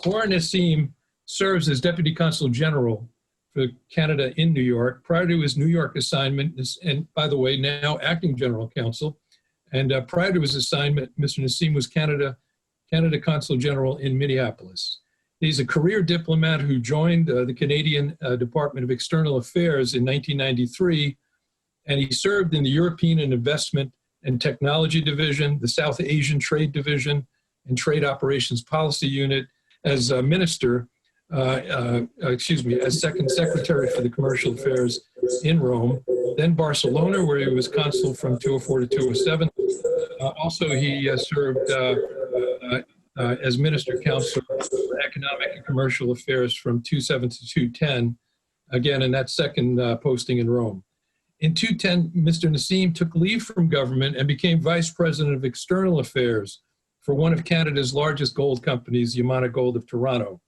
Khawar Nasim serves as Deputy Consul General for Canada in New York. Prior to his New York assignment, and by the way, now acting General Counsel, and prior to his assignment, Mr. Nasim was Canada Consul General in Minneapolis. He's a career diplomat who joined the Canadian Department of External Affairs in 1993, and he served in the European and Investment and Technology Division, the South Asian Trade Division, and Trade Operations Policy Unit as Minister, as Second Secretary for the Commercial Affairs in Rome, then Barcelona, where he was consul from 204 to 207. Also, he served as Minister Counselor for Economic and Commercial Affairs from 207 to 210, again in that second posting in Rome. In 210, Mr. Nasim took leave from government and became Vice President of External Affairs for one of Canada's largest gold companies, Yamana Gold of Toronto.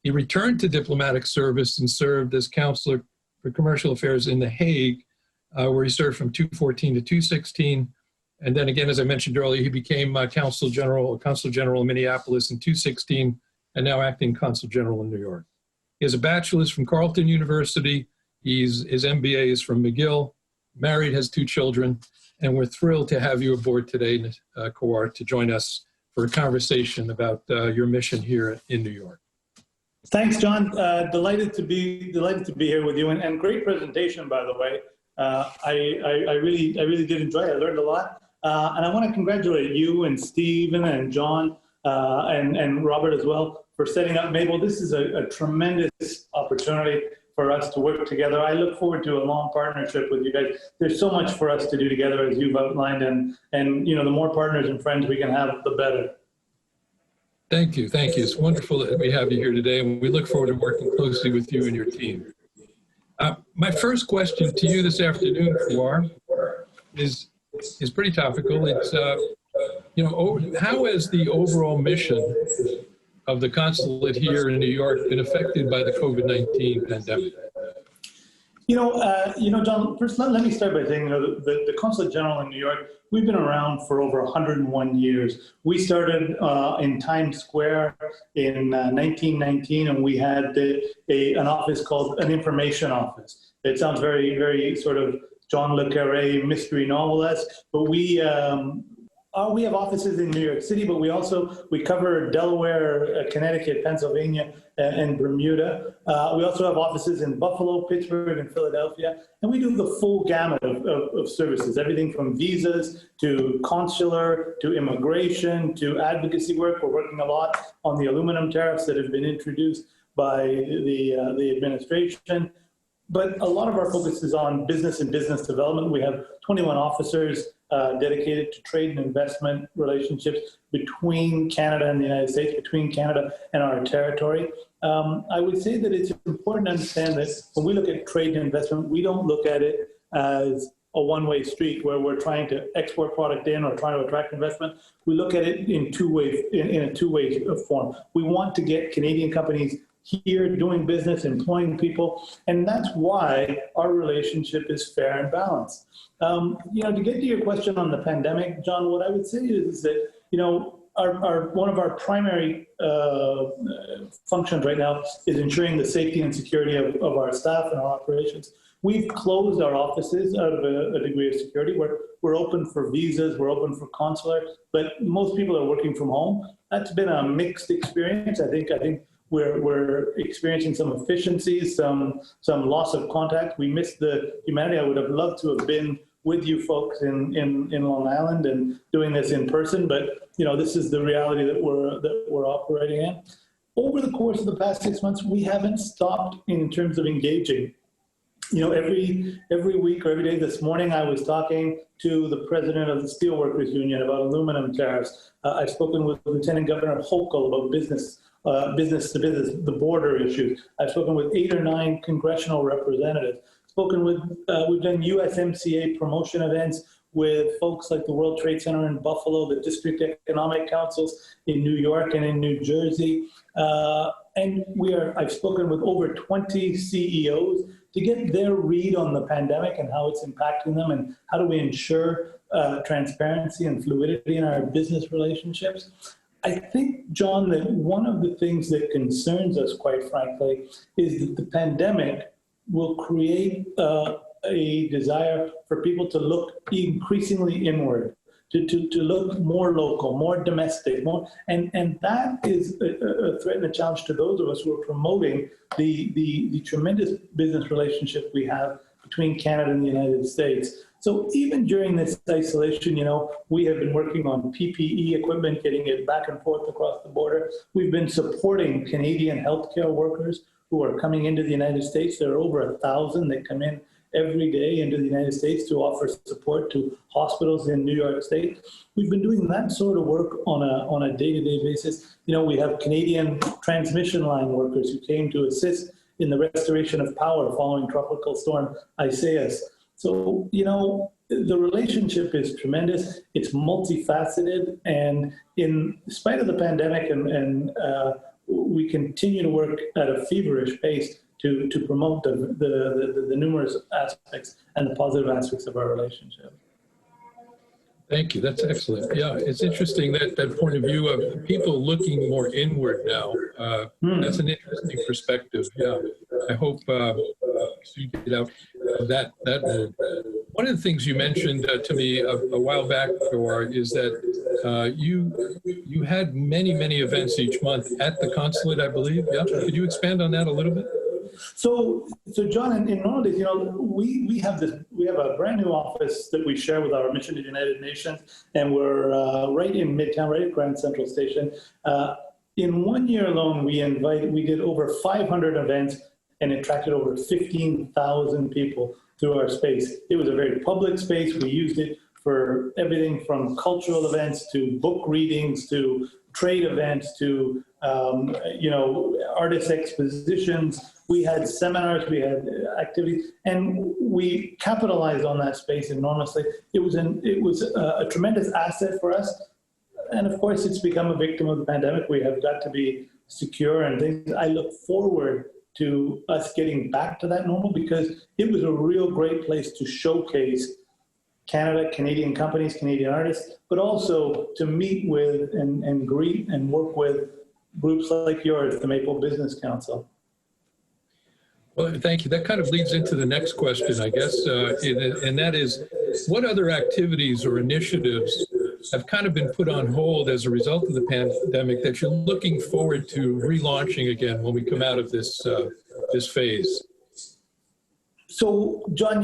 He returned to diplomatic service and served as Counselor for Commercial Affairs in The Hague, where he served from 214 to 216. And then again, as I mentioned earlier, he became Consul General in Minneapolis in 216, and now acting Consul General in New York. He has a bachelor's from Carleton University. His MBA is from McGill, married, has 2 children, and we're thrilled to have you aboard today, Khawar, to join us for a conversation about your mission here in New York. Thanks, John. Delighted to be here with you, and great presentation, by the way. I really did enjoy it. I learned a lot, and I want to congratulate you and Stephen and John and Robert as well for setting up Mabel. This is a tremendous opportunity for us to work together. I look forward to a long partnership with you guys. There's so much for us to do together, as you've outlined, and you know, the more partners and friends we can have, the better. Thank you. Thank you. It's wonderful that we have you here today, and we look forward to working closely with you and your team. My first question to you this afternoon, Khawar, is pretty topical. It's, how has the overall mission of the consulate here in New York been affected by the COVID-19 pandemic? John, first let me start by saying, the Consulate General in New York, we've been around for over 101 years. We started in Times Square in 1919, and we had an office called an information office. It sounds very, very sort of John le Carré mystery novel-esque, but we have offices in New York City, but we cover Delaware, Connecticut, Pennsylvania, and Bermuda. We also have offices in Buffalo, Pittsburgh, and Philadelphia. And we do the full gamut of services, everything from visas to consular, to immigration, to advocacy work. We're working a lot on the aluminum tariffs that have been introduced by the administration. But a lot of our focus is on business and business development. We have 21 officers dedicated to trade and investment relationships between Canada and the United States, between Canada and our territory. I would say that it's important to understand that when we look at trade and investment, we don't look at it as a one-way street where we're trying to export product in or trying to attract investment. We look at it in a two-way form. We want to get Canadian companies here doing business, employing people, and that's why our relationship is fair and balanced. To get to your question on the pandemic, John, what I would say is that, one of our primary functions right now is ensuring the safety and security of our staff and our operations. We've closed our offices out of a degree of security. We're open for visas, we're open for consular, but most people are working from home. That's been a mixed experience. I think we're experiencing some efficiencies, some loss of contact. We missed the humanity. I would have loved to have been with you folks in Long Island and doing this in person, but this is the reality that we're operating in. Over the course of the past 6 months, we haven't stopped in terms of engaging. Every week or every day. This morning, I was talking to the president of the Steelworkers Union about aluminum tariffs. I've spoken with Lieutenant Governor Hochul about business to business, the border issues. I've spoken with 8 or 9 congressional representatives. We've done USMCA promotion events with folks like the World Trade Center in Buffalo, the District Economic Councils in New York and in New Jersey. And I've spoken with over 20 CEOs to get their read on the pandemic and how it's impacting them, and how do we ensure transparency and fluidity in our business relationships. I think, John, that one of the things that concerns us, quite frankly, is that the pandemic will create a desire for people to look increasingly inward, to look more local, more domestic, and that is a threat and a challenge to those of us who are promoting the tremendous business relationship we have between Canada and the United States. So even during this isolation, we have been working on PPE equipment, getting it back and forth across the border. We've been supporting Canadian healthcare workers who are coming into the United States. There are over 1,000 that come in every day into the United States to offer support to hospitals in New York State. We've been doing that sort of work on a day-to-day basis. We have Canadian transmission line workers who came to assist in the restoration of power following Tropical Storm Isaias. So, the relationship is tremendous. It's multifaceted, and in spite of the pandemic, and we continue to work at a feverish pace to promote the numerous aspects and the positive aspects of our relationship. Thank you. That's excellent. Yeah, it's interesting that point of view of people looking more inward now. That's an interesting perspective. Yeah, I hope you get out of that. One of the things you mentioned to me a while back, Khawar, is that you had many events each month at the consulate, I believe. Yeah, could you expand on that a little bit? So John, in all of this, we have a brand new office that we share with our mission to the United Nations, and we're right in Midtown, right at Grand Central Station. In 1 year alone, we did over 500 events and attracted over 15,000 people through our space. It was a very public space. We used it for everything from cultural events to book readings to trade events to artist expositions. We had seminars, we had activities, and we capitalized on that space enormously. It was a tremendous asset for us. And of course, it's become a victim of the pandemic. We have got to be secure and things. I look forward to us getting back to that normal because it was a real great place to showcase Canada, Canadian companies, Canadian artists, but also to meet with and greet and work with groups like yours, the Maple Business Council. Well, thank you. That kind of leads into the next question, I guess, and that is, what other activities or initiatives have kind of been put on hold as a result of the pandemic that you're looking forward to relaunching again when we come out of this phase? So, John,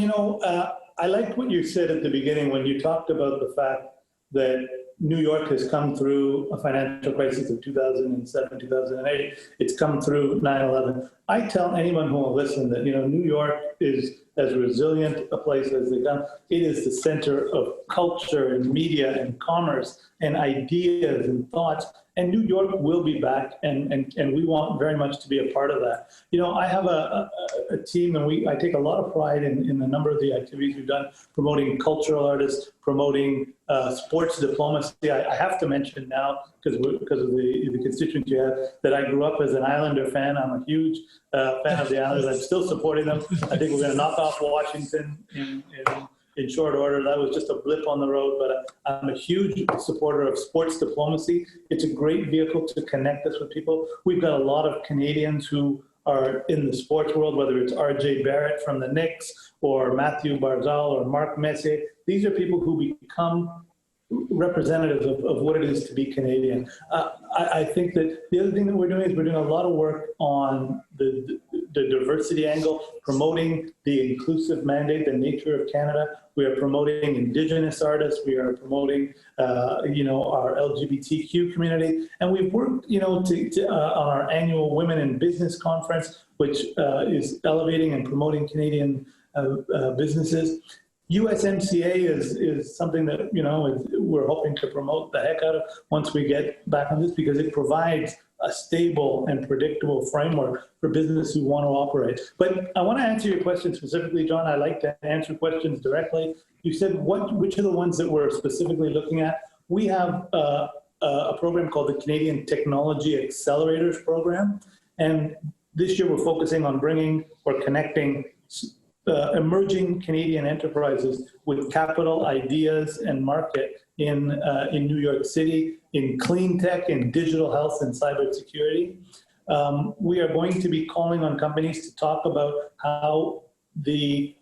I liked what you said at the beginning when you talked about the fact that New York has come through a financial crisis of 2007, 2008. It's come through 9/11. I tell anyone who will listen that, New York is as resilient a place as they've done. It is the center of culture and media and commerce and ideas and thoughts. And New York will be back, and we want very much to be a part of that. I have a team, and I take a lot of pride in the number of the activities we've done, promoting cultural artists, promoting sports diplomacy. I have to mention now, because of the constituents you have, that I grew up as an Islander fan. I'm a huge fan of the Islanders. I'm still supporting them. I think we're going to knock off Washington in short order. That was just a blip on the road, but I'm a huge supporter of sports diplomacy. It's a great vehicle to connect us with people. We've got a lot of Canadians who are in the sports world, whether it's RJ Barrett from the Knicks or Matthew Barzal or Mark Messier. These are people who become representatives of what it is to be Canadian. I think that the other thing that we're doing is we're doing a lot of work on the diversity angle, promoting the inclusive mandate, the nature of Canada. We are promoting Indigenous artists. We are promoting, our LGBTQ community. And we've worked, on our annual Women in Business Conference, which is elevating and promoting Canadian businesses. USMCA is something that, we're hoping to promote the heck out of once we get back on this, because it provides a stable and predictable framework for business who want to operate. But I want to answer your question specifically, John. I like to answer questions directly. You said which are the ones that we're specifically looking at? We have a program called the Canadian Technology Accelerators Program. And this year we're focusing on bringing or connecting emerging Canadian enterprises with capital, ideas, and market in New York City, in clean tech, in digital health, and cybersecurity. We are going to be calling on companies to talk about how the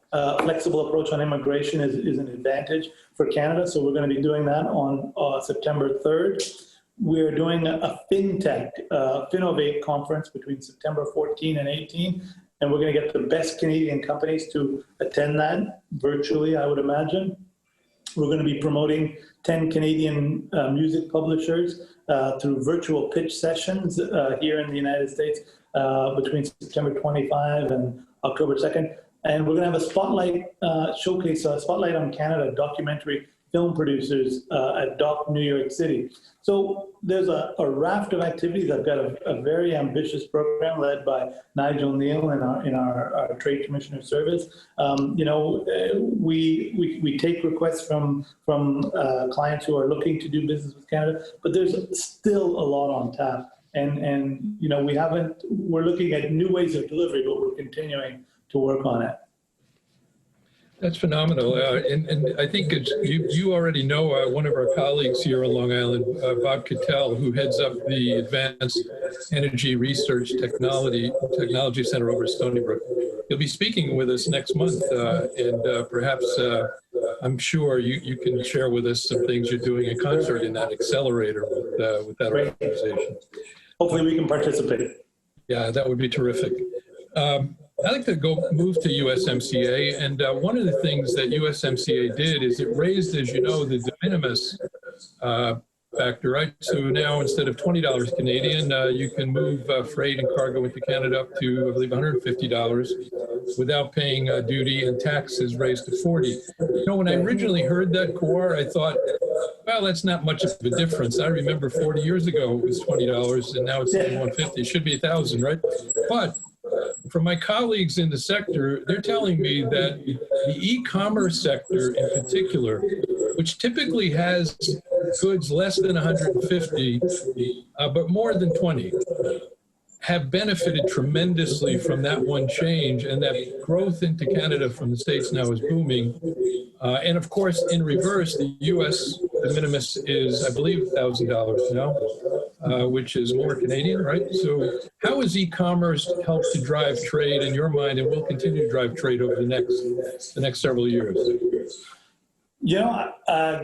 flexible approach on immigration is an advantage for Canada. So we're going to be doing that on September 3rd. We're doing a FinTech, Finovate conference between September 14 and 18. And we're going to get the best Canadian companies to attend that virtually, I would imagine. We're going to be promoting 10 Canadian music publishers through virtual pitch sessions here in the United States between September 25 and October 2nd. And we're going to have a spotlight showcase, a Spotlight on Canada documentary film producers at DOC New York City. So there's a raft of activities. I've got a very ambitious program led by Nigel Neal in our Trade Commissioner Service. We take requests from clients who are looking to do business with Canada, but there's still a lot on tap. And we're looking at new ways of delivery, but we're continuing to work on it. That's phenomenal. And I think you already know one of our colleagues here on Long Island, Bob Cattell, who heads up the Advanced Energy Research Technology Center over at Stony Brook. He'll be speaking with us next month, and perhaps I'm sure you can share with us some things you're doing in concert in that accelerator with that organization. Hopefully we can participate. Yeah, that would be terrific. I'd like to move to USMCA, and one of the things that USMCA did is it raised, as you know, the de minimis factor, right? So now instead of $20 Canadian, you can move freight and cargo into Canada up to, I believe, $150 without paying duty, and tax is raised to $40. You know, when I originally heard that, Khawar, I thought, well, that's not much of a difference. I remember 40 years ago it was $20, and now it's $150. It should be $1,000, right? But from my colleagues in the sector, they're telling me that the e-commerce sector in particular, which typically has goods less than 150, but more than 20, have benefited tremendously from that one change, and that growth into Canada from the States now is booming. And of course, in reverse, the U.S. de minimis is, I believe, $1,000 now, which is more Canadian, right? So how has e-commerce helped to drive trade in your mind, and will continue to drive trade over the next several years? You know,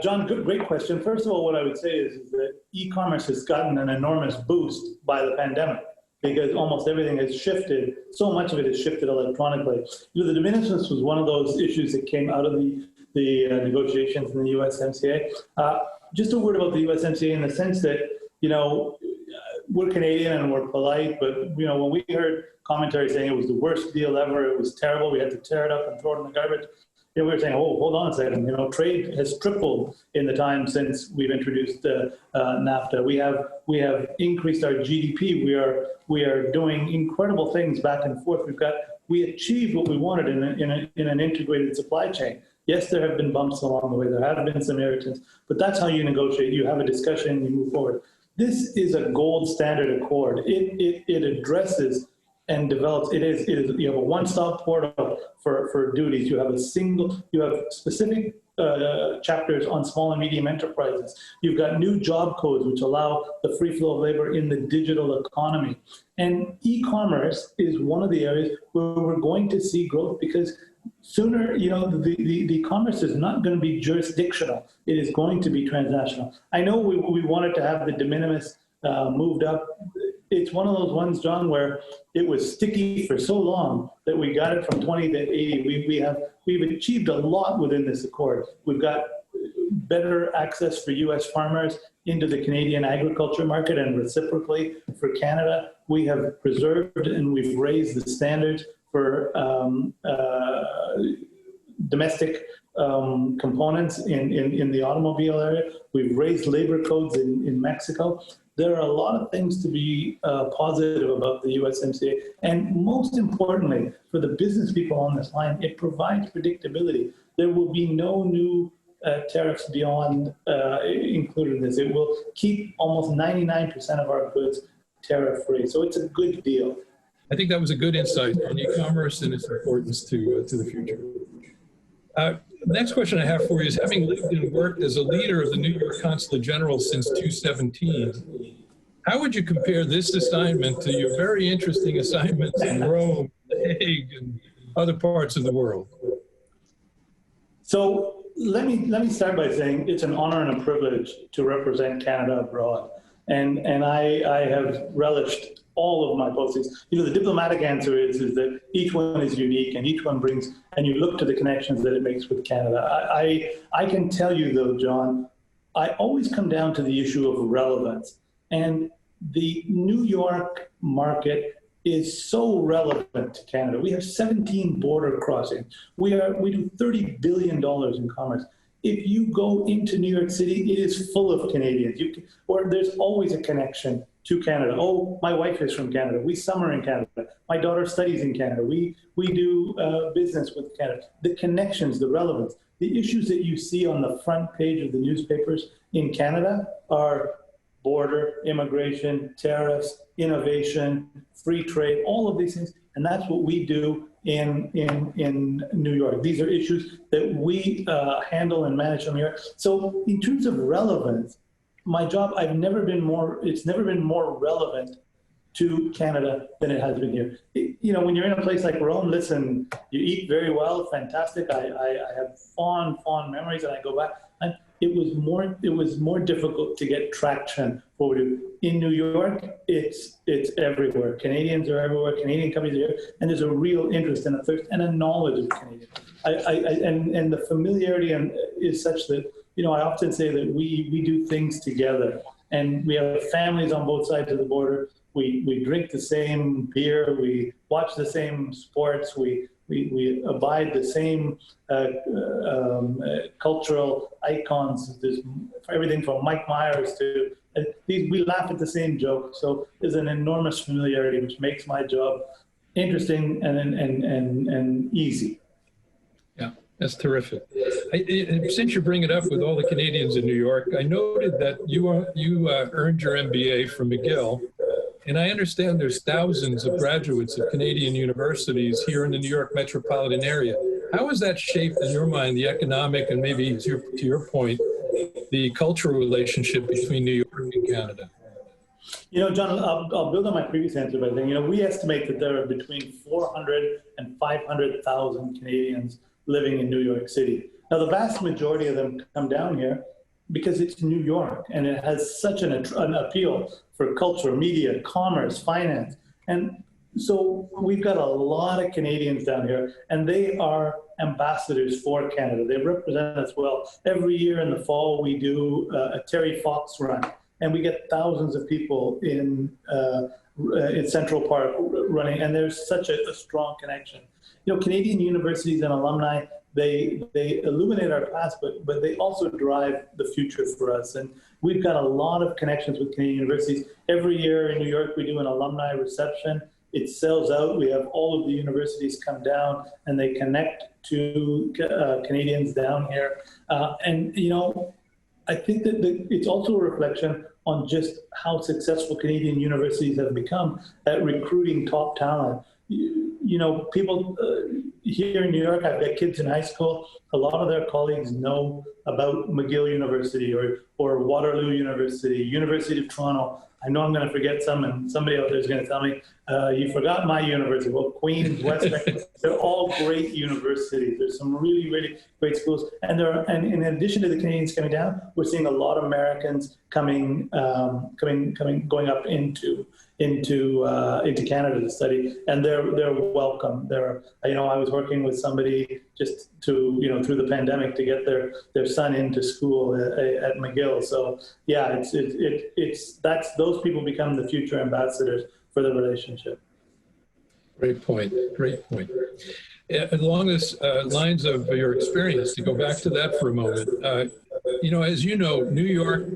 John, great question. First of all, what I would say is that e-commerce has gotten an enormous boost by the pandemic, because almost everything has shifted. So much of it has shifted electronically. You know, the de minimis was one of those issues that came out of the negotiations in the USMCA. Just a word about the USMCA in the sense that, you know, we're Canadian and we're polite, but, you know, when we heard commentary saying it was the worst deal ever, it was terrible, we had to tear it up and throw it in the garbage, you know, we were saying, oh, hold on a second, you know, trade has tripled in the time since we've introduced NAFTA. We have increased our GDP. We are doing incredible things back and forth. We achieved what we wanted in an integrated supply chain. Yes, there have been bumps along the way. There have been some irritants, but that's how you negotiate. You have a discussion, you move forward. This is a gold standard accord. It addresses and develops. It is. You have a one-stop portal for duties. You have specific chapters on small and medium enterprises. You've got new job codes which allow the free flow of labor in the digital economy. And e-commerce is one of the areas where we're going to see growth, because sooner, you know, the commerce is not going to be jurisdictional. It is going to be transnational. I know we wanted to have the de minimis moved up. It's one of those ones, John, where it was sticky for so long that we got it from 20 to 80. We've achieved a lot within this accord. We've got better access for U.S. farmers into the Canadian agriculture market, and reciprocally for Canada. We have preserved and we've raised the standards for domestic components in the automobile area. We've raised labor codes in Mexico. There are a lot of things to be positive about the USMCA. And most importantly, for the business people on this line, it provides predictability. There will be no new tariffs beyond included in this. It will keep almost 99% of our goods tariff-free. So it's a good deal. I think that was a good insight on e-commerce and its importance to the future. Next question I have for you is, having lived and worked as a leader of the New York Consulate General since 2017, how would you compare this assignment to your very interesting assignments in Rome, The Hague, and other parts of the world? So let me start by saying it's an honor and a privilege to represent Canada abroad. And I have relished all of my postings. You know, the diplomatic answer is that each one is unique and each one brings, and you look to the connections that it makes with Canada. I can tell you though, John, I always come down to the issue of relevance. And the New York market is so relevant to Canada. We have 17 border crossings. We do $30 billion in commerce. If you go into New York City, it is full of Canadians. Or there's always a connection to Canada. Oh, my wife is from Canada. We summer in Canada. My daughter studies in Canada. We do business with Canada. The connections, the relevance, the issues that you see on the front page of the newspapers in Canada are border, immigration, tariffs, innovation, free trade, all of these things. And that's what we do in New York. These are issues that we handle and manage in New York. So in terms of relevance, my job, it's never been more relevant to Canada than it has been here. You know, when you're in a place like Rome, listen, you eat very well, fantastic. I have fond memories, and I go back. And it was more difficult to get traction for what we do. In New York, it's everywhere. Canadians are everywhere. Canadian companies are here, and there's a real interest and a thirst and a knowledge of Canadians. And the familiarity is such that, you know, I often say that we do things together, and we have families on both sides of the border. We drink the same beer. We watch the same sports. We abide the same cultural icons. There's everything from Mike Myers to we laugh at the same joke. So there's an enormous familiarity, which makes my job interesting and easy. Yeah, that's terrific. Since you bring it up with all the Canadians in New York, I noted that you earned your MBA from McGill. And I understand there's thousands of graduates of Canadian universities here in the New York metropolitan area. How has that shaped, in your mind, the economic and maybe, to your point, the cultural relationship between New York and Canada? You know, John, I'll build on my previous answer by saying, you know, we estimate that there are between 400 and 500,000 Canadians living in New York City. Now, the vast majority of them come down here because it's New York, and it has such an appeal for culture, media, commerce, finance. And so we've got a lot of Canadians down here, and they are ambassadors for Canada. They represent us well. Every year in the fall, we do a Terry Fox run, and we get thousands of people in Central Park running, and there's such a strong connection. You know, Canadian universities and alumni, they illuminate our past, but they also drive the future for us. And we've got a lot of connections with Canadian universities. Every year in New York, we do an alumni reception. It sells out. We have all of the universities come down, and they connect to Canadians down here. And, you know, I think that it's also a reflection on just how successful Canadian universities have become at recruiting top talent. You know, people here in New York, I've got kids in high school. A lot of their colleagues know about McGill University or Waterloo University, University of Toronto. I know I'm going to forget some, and somebody out there is going to tell me, you forgot my university. Well, Queens, Western, they're all great universities. There's some really, really great schools. And in addition to the Canadians coming down, we're seeing a lot of Americans going up into Canada to study, and they're welcome. You know, I was working with somebody just through the pandemic to get their son into school at McGill. So yeah, those people become the future ambassadors for the relationship. Great point. Great point. Along this lines of your experience, to go back to that for a moment, you know, as you know, New York.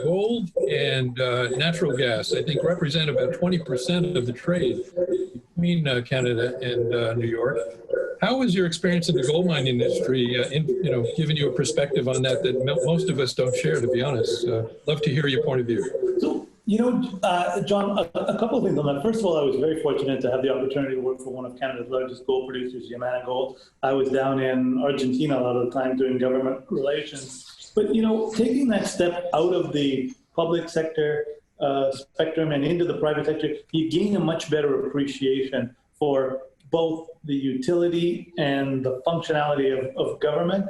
Gold and natural gas, I think, represent about 20% of the trade between Canada and New York. How has your experience in the gold mining industry, given you a perspective on that most of us don't share, to be honest? Love to hear your point of view. So, John, a couple of things on that. First of all, I was very fortunate to have the opportunity to work for one of Canada's largest gold producers, Yamana Gold. I was down in Argentina a lot of the time doing government relations. But, taking that step out of the public sector spectrum and into the private sector, you gain a much better appreciation for both the utility and the functionality of government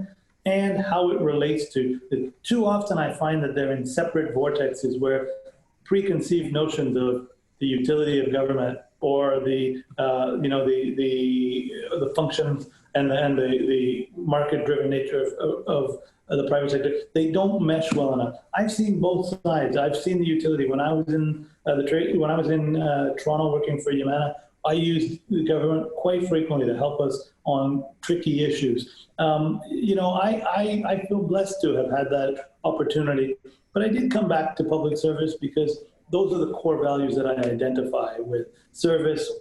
and how it relates to. Too often I find that they're in separate vortexes where preconceived notions of the utility of government or the functions and the market-driven nature of the private sector, they don't mesh well enough. I've seen both sides. I've seen the utility. When I was in Toronto working for Yamana, I used the government quite frequently to help us on tricky issues. I feel blessed to have had that opportunity, but I did come back to public service because those are the core values that I identify with: service,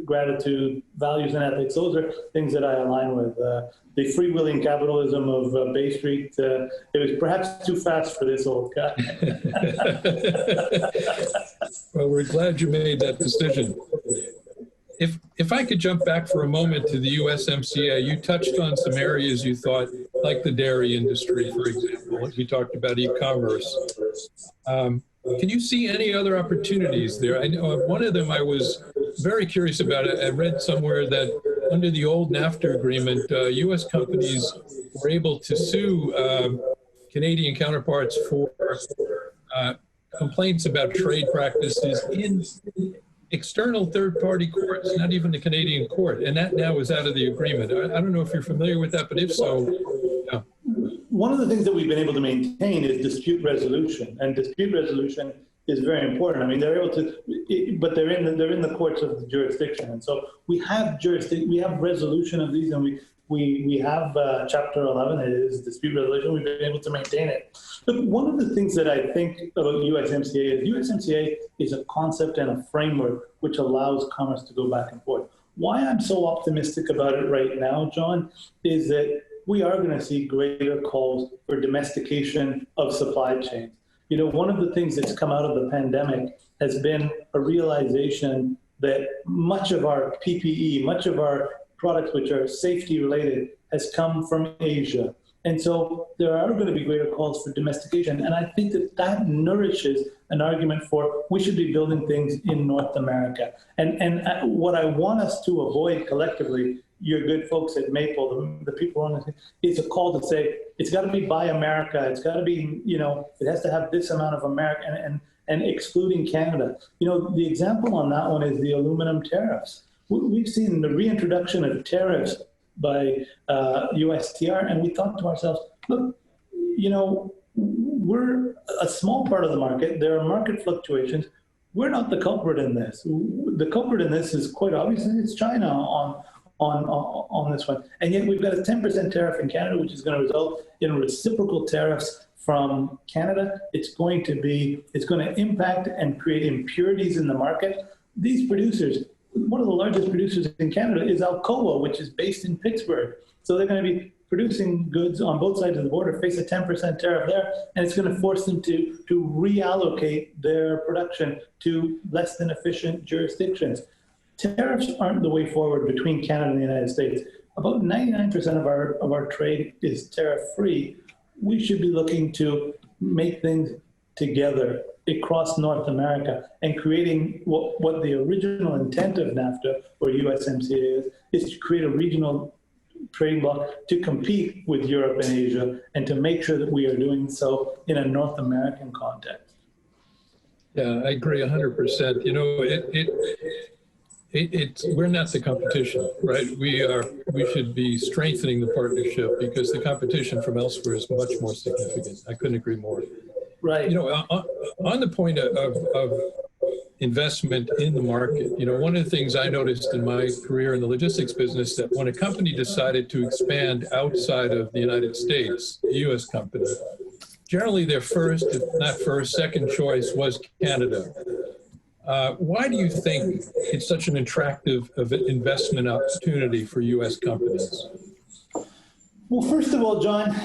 gratitude, values, and ethics. Those are things that I align with. The freewheeling capitalism of Bay Street, it was perhaps too fast for this old guy. Well, we're glad you made that decision. If I could jump back for a moment to the USMCA, you touched on some areas you thought, like the dairy industry, for example. You talked about e-commerce. Can you see any other opportunities there? I know one of them I was very curious about. I read somewhere that under the old NAFTA agreement, U.S. companies were able to sue Canadian counterparts for complaints about trade practices in external third-party courts, not even the Canadian court, and that now is out of the agreement. I don't know if you're familiar with that, but if so, yeah. One of the things that we've been able to maintain is dispute resolution, and dispute resolution is very important. I mean, they're able to, but they're in the courts of the jurisdiction, and so we have resolution of these, and we have Chapter 11. It is dispute resolution. We've been able to maintain it. But one of the things that I think about USMCA is USMCA is a concept and a framework which allows commerce to go back and forth. Why I'm so optimistic about it right now, John, is that we are going to see greater calls for domestication of supply chains. One of the things that's come out of the pandemic has been a realization that much of our PPE, much of our products which are safety related, has come from Asia. And so there are going to be greater calls for domestication. And I think that nourishes an argument for we should be building things in North America. And what I want us to avoid collectively, your good folks at Maple, the people on this, is a call to say, it's got to be Buy America. It's got to be, it has to have this amount of America and excluding Canada. The example on that one is the aluminum tariffs. We've seen the reintroduction of tariffs by USTR, and we thought to ourselves, look, we're a small part of the market. There are market fluctuations. We're not the culprit in this. The culprit in this is quite obviously it's China on this one. And yet we've got a 10% tariff in Canada, which is going to result in reciprocal tariffs from Canada. It's going to impact and create impurities in the market. These producers, one of the largest producers in Canada is Alcoa, which is based in Pittsburgh. So they're going to be producing goods on both sides of the border, face a 10% tariff there, and it's going to force them to reallocate their production to less than efficient jurisdictions. Tariffs aren't the way forward between Canada and the United States. About 99% of our trade is tariff-free. We should be looking to make things together across North America and creating what the original intent of NAFTA or USMCA is to create a regional trading bloc to compete with Europe and Asia and to make sure that we are doing so in a North American context. Yeah, I agree 100%. We're not the competition, right? We should be strengthening the partnership because the competition from elsewhere is much more significant. I couldn't agree more. Right. On the point of investment in the market, one of the things I noticed in my career in the logistics business, that when a company decided to expand outside of the United States, a U.S. company, generally their first, if not first, second choice was Canada. Why do you think it's such an attractive investment opportunity for U.S. companies? Well, first of all, John,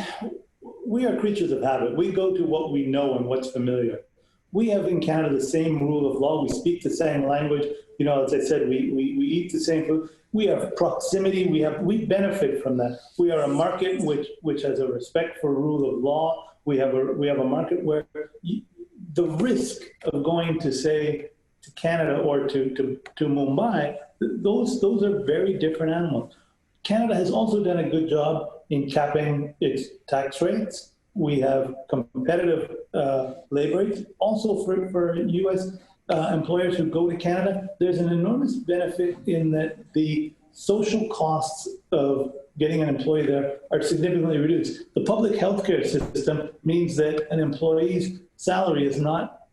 we are creatures of habit. We go to what we know and what's familiar. we have in Canada the same rule of law. We speak the same language. You know, as I said, we eat the same food. We have proximity. We benefit from that. We are a market which has a respect for rule of law. We have a market where the risk of going to, say, to Canada or to Mumbai, those are very different animals. Canada has also done a good job in capping its tax rates. We have competitive labor rates. Also for U.S. Employers who go to Canada, there's an enormous benefit in that the social costs of getting an employee there are significantly reduced. The public healthcare system means that an employee's salary is not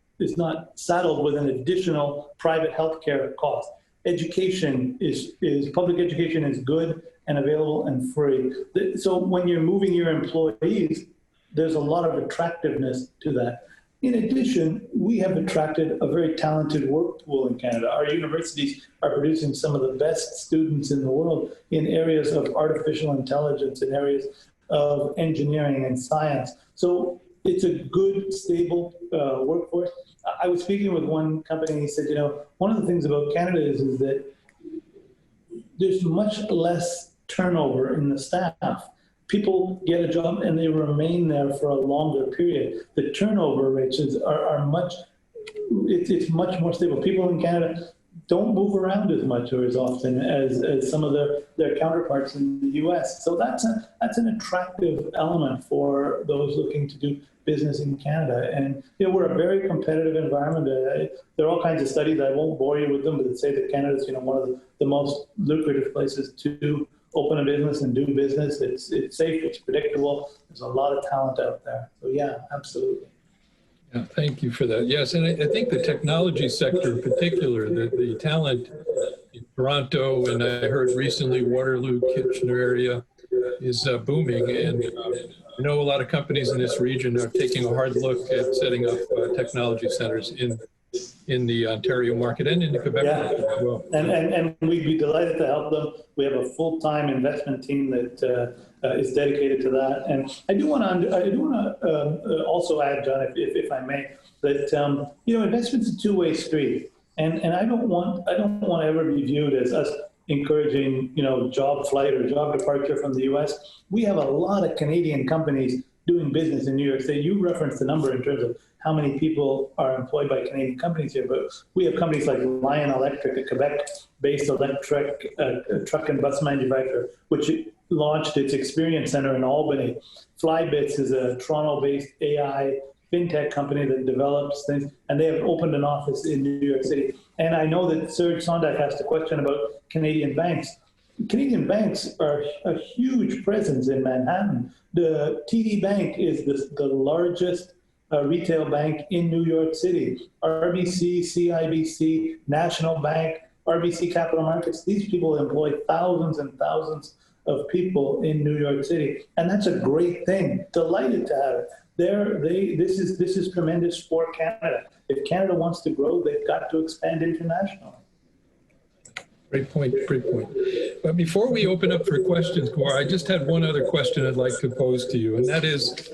saddled with an additional private healthcare cost. Education public education is good and available and free. So when you're moving your employees, there's a lot of attractiveness to that. In addition, we have attracted a very talented work pool in Canada. Our universities are producing some of the best students in the world in areas of artificial intelligence, in areas of engineering and science. So it's a good, stable workforce. I was speaking with one company, and he said, you know, one of the things about Canada is that there's much less turnover in the staff. People get a job and they remain there for a longer period. The turnover rates are much, it's much more stable. People in Canada don't move around as much or as often as some of their counterparts in the US. So that's an attractive element for those looking to do business in Canada. And you know, we're a very competitive environment. There are all kinds of studies, I won't bore you with them, but that say that Canada is, you know, one of the most lucrative places to open a business and do business. It's safe, it's predictable. There's a lot of talent out there. So yeah, absolutely. Yeah, thank you for that. Yes, and I think the technology sector in particular, the talent in Toronto, and I heard recently Waterloo, Kitchener area is booming. And I know a lot of companies in this region are taking a hard look at setting up technology centers in the Ontario market and in the Quebec market as well. And we'd be delighted to help them. We have a full-time investment team that is dedicated to that. And I do want to also add, John, if I may, that you know, investment's a two-way street, and I don't want to ever be viewed as us encouraging, you know, job flight or job departure from the U.S. We have a lot of Canadian companies doing business in New York State. You referenced the number in terms of how many people are employed by Canadian companies here, but we have companies like Lion Electric, a Quebec-based electric truck and bus manufacturer, which launched its experience center in Albany. Flybits is a Toronto-based AI fintech company that develops things, and they have opened an office in New York City. And I know that Serge Sondak asked a question about Canadian banks. Canadian banks are a huge presence in Manhattan. The TD Bank is the largest retail bank in New York City. RBC, CIBC, National Bank, RBC Capital Markets, these people employ thousands and thousands of people in New York City. And that's a great thing. Delighted to have it. This is tremendous for Canada. If Canada wants to grow, they've got to expand internationally. Great point, great point. But before we open up for questions, Khawar, I just had one other question I'd like to pose to you, and that is,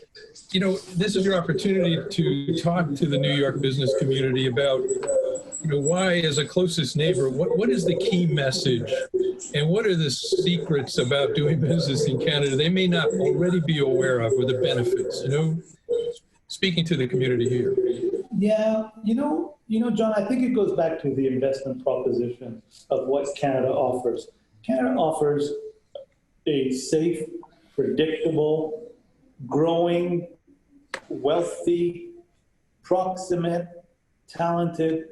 you know, this is your opportunity to talk to the New York business community about, you know, why, as a closest neighbor, what is the key message, and what are the secrets about doing business in Canada they may not already be aware of, or the benefits, you know, speaking to the community here? Yeah, you know, John, I think it goes back to the investment proposition of what Canada offers. Canada offers a safe, predictable, growing, wealthy, proximate, talented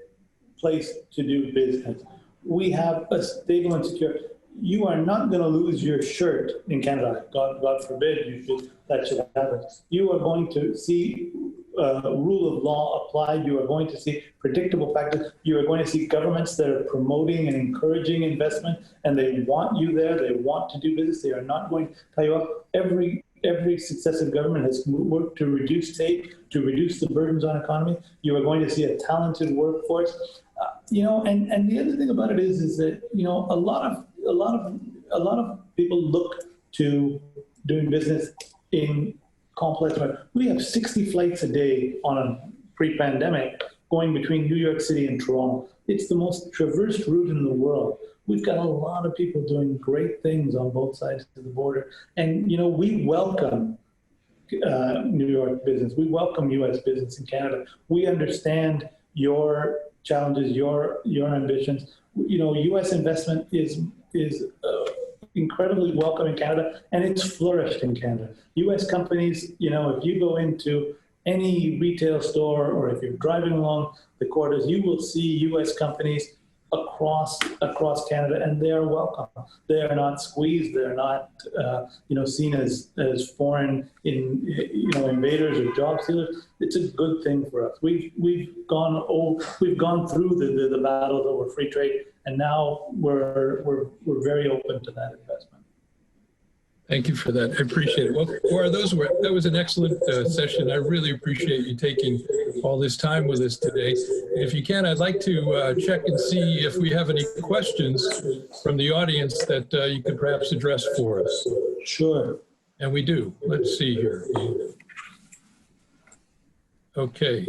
place to do business. We have a stable and secure. You are not going to lose your shirt in Canada. God forbid that should happen. You are going to see rule of law applied. You are going to see predictable practice. You are going to see governments that are promoting and encouraging investment, and they want you there. They want to do business. They are not going to tie you up. Every successive government has worked to reduce to reduce the burdens on economy. You are going to see a talented workforce. You know, and the other thing about it is that, you know, a lot of people look to doing business in complex. We have 60 flights a day on pre-pandemic, going between New York City and Toronto. It's the most traversed route in the world. We've got a lot of people doing great things on both sides of the border. And, you know, we welcome New York business. We welcome U.S. business in Canada. We understand your challenges, your ambitions. You know, U.S. investment is incredibly welcome in Canada, and it's flourished in Canada. U.S. companies, you know, if you go into any retail store or if you're driving along the corridors, you will see U.S. companies across Canada, and they are welcome. They are not squeezed. They're not, you know, seen as foreign invaders or job stealers. It's a good thing for us. We've gone through the battles over free trade, and now we're very open to that investment. Thank you for that. I appreciate it. Well, Khawar, that was an excellent session. I really appreciate you taking all this time with us today. If you can, I'd like to check and see if we have any questions from the audience that you could perhaps address for us. Sure. And we do. Let's see here. Okay.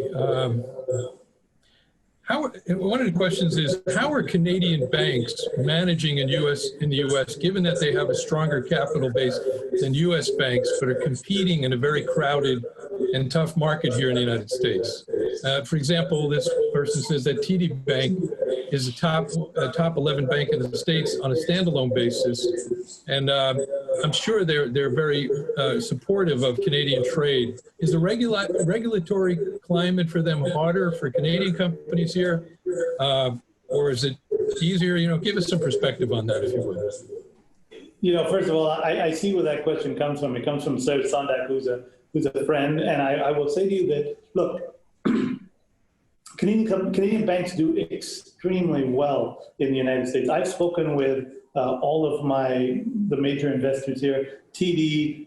One of the questions is, how are Canadian banks managing in the U.S., given that they have a stronger capital base than U.S. banks, but are competing in a very crowded and tough market here in the United States? For example, this person says that TD Bank is a top 11 bank in the States on a standalone basis, and I'm sure they're very supportive of Canadian trade. Is the regulatory climate for them harder for Canadian companies here, or is it easier? You know, give us some perspective on that, if you would. You know, first of all, I see where that question comes from. It comes from Sir Sandak, who's a friend, and I will say to you that, look, Canadian banks do extremely well in the United States. I've spoken with all of the major investors here: TD,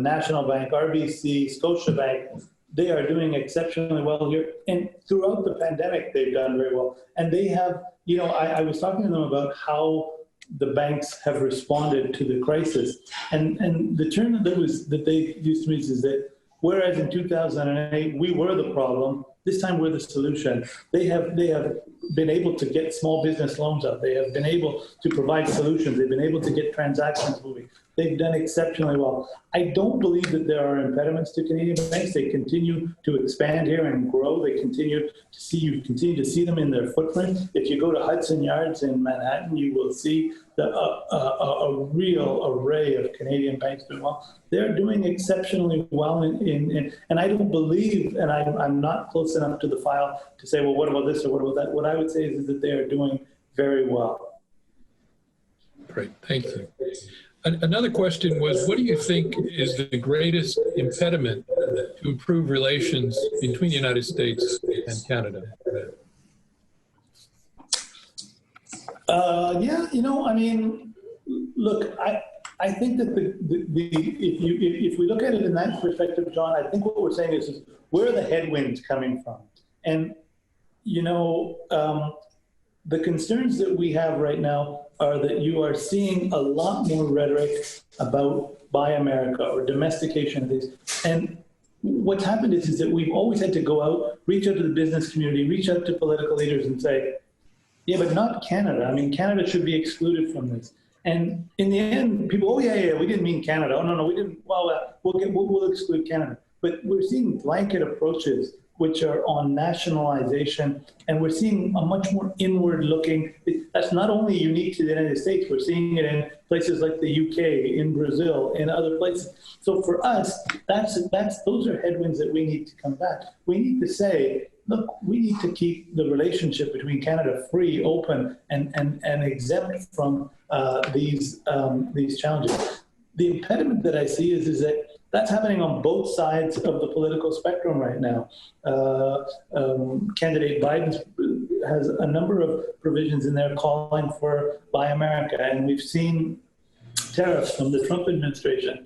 National Bank, RBC, Scotiabank. They are doing exceptionally well here, and throughout the pandemic, they've done very well. And they have, you know, I was talking to them about how the banks have responded to the crisis, and the term that they used to use is that whereas in 2008 we were the problem, this time we're the solution. They have been able to get small business loans out. They have been able to provide solutions. They've been able to get transactions moving. They've done exceptionally well. I don't believe that there are impediments to Canadian banks. They continue to expand here and grow. They continue to see them in their footprint. If you go to Hudson Yards in Manhattan, you will see a real array of Canadian banks doing well. They're doing exceptionally well and I don't believe, and I'm not close enough to the file to say, well, what about this or what about that? What I would say is that they are doing very well. Great, thank you. Another question was, what do you think is the greatest impediment to improve relations between the United States and Canada? Yeah, you know, I mean, look, I think that if we look at it in that perspective, John, I think what we're saying is where are the headwinds coming from? And, you know, the concerns that we have right now are that you are seeing a lot more rhetoric about Buy America or domestication of these. And what's happened is that we've always had to go out, reach out to the business community, reach out to political leaders and say, yeah, but not Canada. I mean, Canada should be excluded from this. And in the end, people, oh, yeah, we didn't mean Canada. Oh, no, we didn't. Well, we'll exclude Canada. But we're seeing blanket approaches which are on nationalization, and we're seeing a much more inward-looking. That's not only unique to the United States. We're seeing it in places like the UK, in Brazil, in other places. So for us, those are headwinds that we need to combat. We need to say, look, we need to keep the relationship between Canada free, open, and exempt from these challenges. The impediment that I see is that that's happening on both sides of the political spectrum right now. Candidate Biden has a number of provisions in there calling for Buy America, and we've seen tariffs from the Trump administration.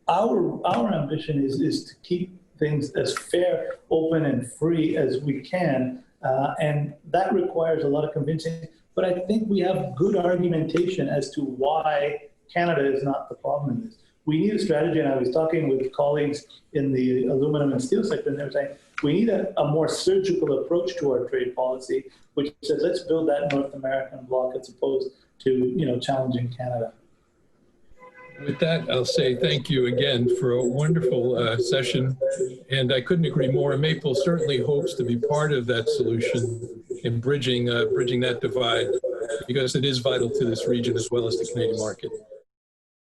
Our ambition is to keep things as fair, open, and free as we can, and that requires a lot of convincing. But I think we have good argumentation as to why Canada is not the problem in this. we need a strategy. And I was talking with colleagues in the aluminum and steel sector, and they were saying, we need a more surgical approach to our trade policy, which says, let's build that North American bloc as opposed to, challenging Canada. With that, I'll say thank you again for a wonderful session. And I couldn't agree more. Maple certainly hopes to be part of that solution in bridging that divide, because it is vital to this region as well as the Canadian market.